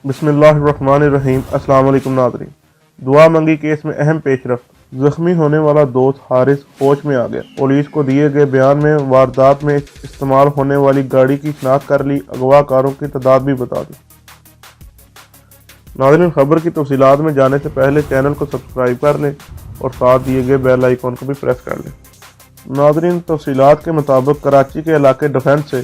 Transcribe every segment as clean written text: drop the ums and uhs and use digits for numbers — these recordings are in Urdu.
بسم اللہ الرحمن الرحیم۔ السلام علیکم ناظرین۔ دعا منگی کیس میں اہم پیش رفت، زخمی ہونے والا دوست حارث ہوش میں آ گیا۔ پولیس کو دیے گئے بیان میں واردات میں استعمال ہونے والی گاڑی کی شناخت کر لی، اغوا کاروں کی تعداد بھی بتا دی۔ ناظرین، خبر کی تفصیلات میں جانے سے پہلے چینل کو سبسکرائب کر لیں اور ساتھ دیے گئے بیل آئیکن کو بھی پریس کر لیں۔ ناظرین، تفصیلات کے مطابق کراچی کے علاقے ڈیفنس سے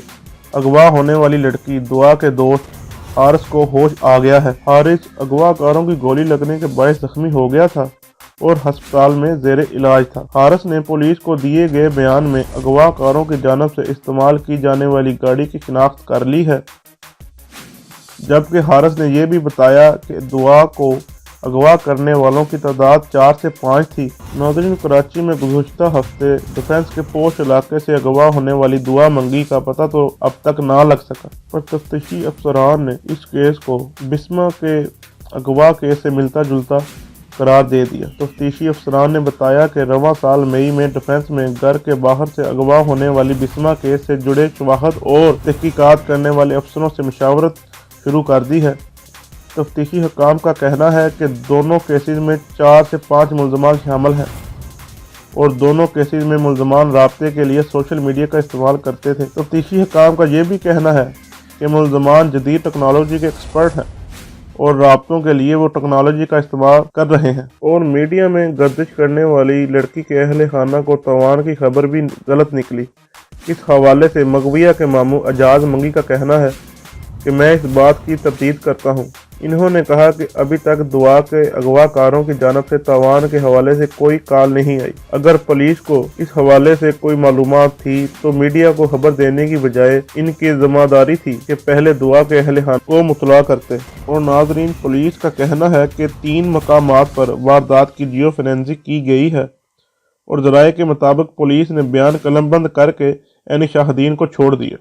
اغوا ہونے والی لڑکی دعا کے دوست حارث کو ہوش آ گیا ہے۔ حارث اغوا کاروں کی گولی لگنے کے باعث زخمی ہو گیا تھا اور ہسپتال میں زیر علاج تھا۔ حارث نے پولیس کو دیے گئے بیان میں اغوا کاروں کی جانب سے استعمال کی جانے والی گاڑی کی شناخت کر لی ہے، جبکہ حارث نے یہ بھی بتایا کہ دعا کو اغوا کرنے والوں کی تعداد 4 سے 5 تھی۔ ناظرین، کراچی میں گزشتہ ہفتے ڈیفنس کے پوش علاقے سے اغوا ہونے والی دعا منگی کا پتہ تو اب تک نہ لگ سکا، پر تفتیشی افسران نے اس کیس کو بسمہ کے اغوا کیس سے ملتا جلتا قرار دے دیا۔ تفتیشی افسران نے بتایا کہ رواں سال مئی میں ڈیفنس میں گھر کے باہر سے اغوا ہونے والی بسمہ کیس سے جڑے شواہد اور تحقیقات کرنے والے افسروں سے مشاورت شروع کر دی ہے۔ تفتیشی حکام کا کہنا ہے کہ دونوں کیسز میں 4 سے 5 ملزمان شامل ہیں اور دونوں کیسز میں ملزمان رابطے کے لیے سوشل میڈیا کا استعمال کرتے تھے۔ تفتیشی حکام کا یہ بھی کہنا ہے کہ ملزمان جدید ٹیکنالوجی کے ایکسپرٹ ہیں اور رابطوں کے لیے وہ ٹیکنالوجی کا استعمال کر رہے ہیں، اور میڈیا میں گردش کرنے والی لڑکی کے اہل خانہ کو تاوان کی خبر بھی غلط نکلی۔ اس حوالے سے مغویہ کے ماموں اعجاز منگی کا کہنا ہے کہ میں اس بات کی تردید کرتا ہوں۔ انہوں نے کہا کہ ابھی تک دعا کے اغوا کاروں کی جانب سے تاوان کے حوالے سے کوئی کال نہیں آئی۔ اگر پولیس کو اس حوالے سے کوئی معلومات تھی تو میڈیا کو خبر دینے کی بجائے ان کی ذمہ داری تھی کہ پہلے دعا کے اہل خانہ کو مطلع کرتے۔ اور ناظرین، پولیس کا کہنا ہے کہ 3 مقامات پر واردات کی جیو فورینزک کی گئی ہے اور ذرائع کے مطابق پولیس نے بیان قلم بند کر کے عین شاہدین کو چھوڑ دیا۔